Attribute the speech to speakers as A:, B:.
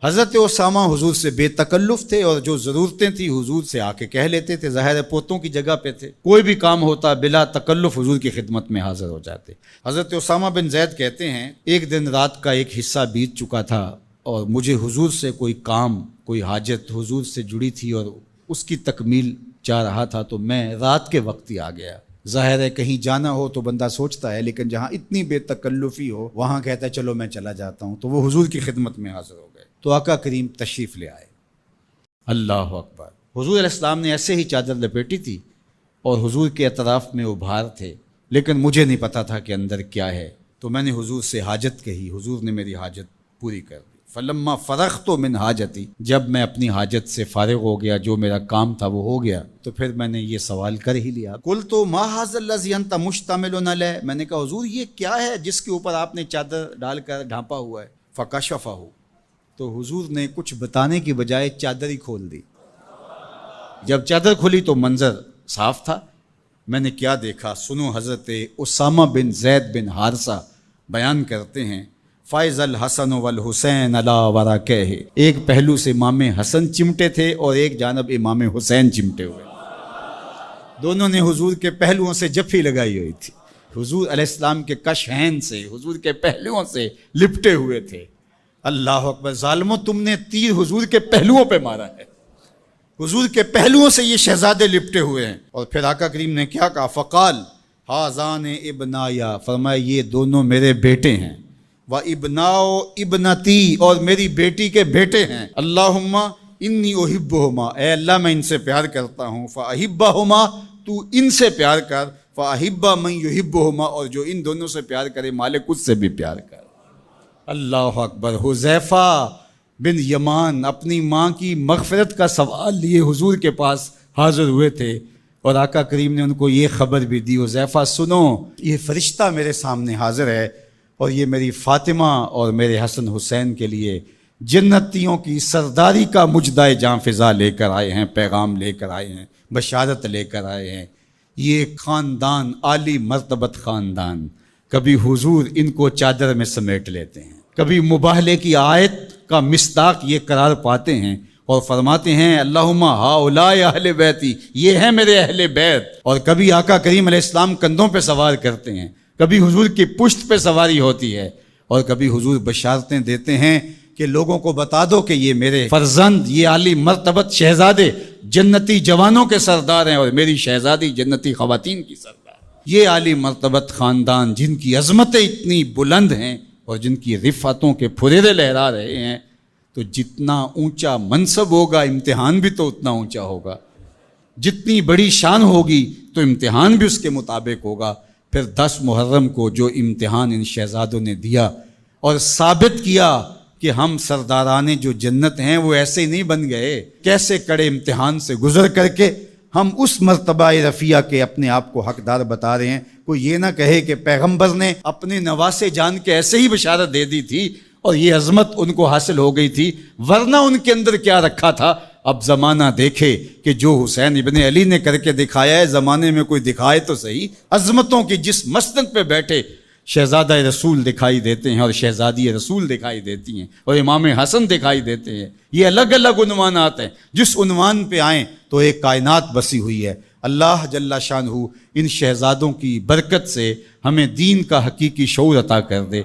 A: حضرت اسامہ حضور سے بے تکلف تھے اور جو ضرورتیں تھی حضور سے آ کے کہہ لیتے تھے، ظاہر ہے پوتوں کی جگہ پہ تھے، کوئی بھی کام ہوتا بلا تکلف حضور کی خدمت میں حاضر ہو جاتے۔ حضرت اسامہ بن زید کہتے ہیں ایک دن رات کا ایک حصہ بیت چکا تھا اور مجھے حضور سے کوئی کام، کوئی حاجت حضور سے جڑی تھی اور اس کی تکمیل چاہ رہا تھا، تو میں رات کے وقت ہی آ گیا۔ ظاہر ہے کہیں جانا ہو تو بندہ سوچتا ہے، لیکن جہاں اتنی بے تکلفی ہو وہاں کہتا ہے چلو میں چلا جاتا ہوں، تو وہ حضور کی خدمت میں حاضر ہو گئے۔ تو آقا کریم تشریف لے آئے۔ اللہ اکبر! حضور علیہ السلام نے ایسے ہی چادر لپیٹی تھی اور حضور کے اطراف میں ابھار تھے، لیکن مجھے نہیں پتا تھا کہ اندر کیا ہے، تو میں نے حضور سے حاجت کہی، حضور نے میری حاجت پوری کر دی۔ فلما فرغت من حاجتی، جب میں اپنی حاجت سے فارغ ہو گیا، جو میرا کام تھا وہ ہو گیا، تو پھر میں نے یہ سوال کر ہی لیا، قلت ما ھذا الذی انت مشتمل علیہ، میں نے کہا حضور یہ کیا ہے جس کے اوپر آپ نے چادر ڈال کر ڈھانپا ہوا ہے؟ فکشفہ، تو حضور نے کچھ بتانے کی بجائے چادر ہی کھول دی۔ جب چادر کھلی تو منظر صاف تھا۔ میں نے کیا دیکھا، سنو، حضرت اسامہ بن زید بن حارثہ بیان کرتے ہیں، فائز الحسن والحسین علی ورقہ، ایک پہلو سے امام حسن چمٹے تھے اور ایک جانب امام حسین چمٹے ہوئے، دونوں نے حضور کے پہلوؤں سے جفی لگائی ہوئی تھی، حضور علیہ السلام کے کشہین سے، حضور کے پہلوؤں سے لپٹے ہوئے تھے۔ اللہ اکبر! ظالموں، تم نے تیر حضور کے پہلوؤں پہ مارا ہے، حضور کے پہلوؤں سے یہ شہزادے لپٹے ہوئے ہیں۔ اور پھر آقا کریم نے کیا کہا، فقال ھذان ابنایا، فرمایا یہ دونوں میرے بیٹے ہیں، و ابناؤ ابنتی، اور میری بیٹی کے بیٹے ہیں، اللہم انی احبہما، اے اللہ میں ان سے پیار کرتا ہوں، فاحبہما، تو ان سے پیار کر، فاحب من یحبہما، اور جو ان دونوں سے پیار کرے مالک اس سے بھی پیار کر۔ اللہ اکبر! حذیفہ بن یمان اپنی ماں کی مغفرت کا سوال لیے حضور کے پاس حاضر ہوئے تھے اور آقا کریم نے ان کو یہ خبر بھی دی، حذیفہ سنو، یہ فرشتہ میرے سامنے حاضر ہے اور یہ میری فاطمہ اور میرے حسن حسین کے لیے جنتیوں کی سرداری کا مجدہ جاں فضا لے کر آئے ہیں، پیغام لے کر آئے ہیں، بشارت لے کر آئے ہیں۔ یہ خاندان عالی مرتبت خاندان، کبھی حضور ان کو چادر میں سمیٹ لیتے ہیں، کبھی مباہلے کی آیت کا مصداق یہ قرار پاتے ہیں اور فرماتے ہیں اللہم ہؤلاء اہل بیتی، یہ ہیں میرے اہل بیت، اور کبھی آقا کریم علیہ السلام کندھوں پہ سوار کرتے ہیں، کبھی حضور کی پشت پہ سواری ہوتی ہے، اور کبھی حضور بشارتیں دیتے ہیں کہ لوگوں کو بتا دو کہ یہ میرے فرزند، یہ عالی مرتبت شہزادے جنتی جوانوں کے سردار ہیں اور میری شہزادی جنتی خواتین کی سردار۔ یہ عالی مرتبت خاندان جن کی عظمتیں اتنی بلند ہیں اور جن کی رفعتوں کے پھریرے لہرا رہے ہیں، تو جتنا اونچا منصب ہوگا امتحان بھی تو اتنا اونچا ہوگا، جتنی بڑی شان ہوگی تو امتحان بھی اس کے مطابق ہوگا۔ پھر 10 محرم کو جو امتحان ان شہزادوں نے دیا اور ثابت کیا کہ ہم سرداران جو جنت ہیں وہ ایسے ہی نہیں بن گئے، کیسے کڑے امتحان سے گزر کر کے ہم اس مرتبہ رفیع کے اپنے آپ کو حقدار بتا رہے ہیں۔ کوئی یہ نہ کہے کہ پیغمبر نے اپنے نواسے جان کے ایسے ہی بشارت دے دی تھی اور یہ عظمت ان کو حاصل ہو گئی تھی، ورنہ ان کے اندر کیا رکھا تھا۔ اب زمانہ دیکھے کہ جو حسین ابن علی نے کر کے دکھایا ہے، زمانے میں کوئی دکھائے تو صحیح۔ عظمتوں کی جس مسند پہ بیٹھے شہزادہ رسول دکھائی دیتے ہیں اور شہزادی رسول دکھائی دیتی ہیں اور امام حسن دکھائی دیتے ہیں، یہ الگ الگ عنوانات ہیں، جس عنوان پہ آئیں تو ایک کائنات بسی ہوئی ہے۔ اللہ جل شانہ ان شہزادوں کی برکت سے ہمیں دین کا حقیقی شعور عطا کر دے۔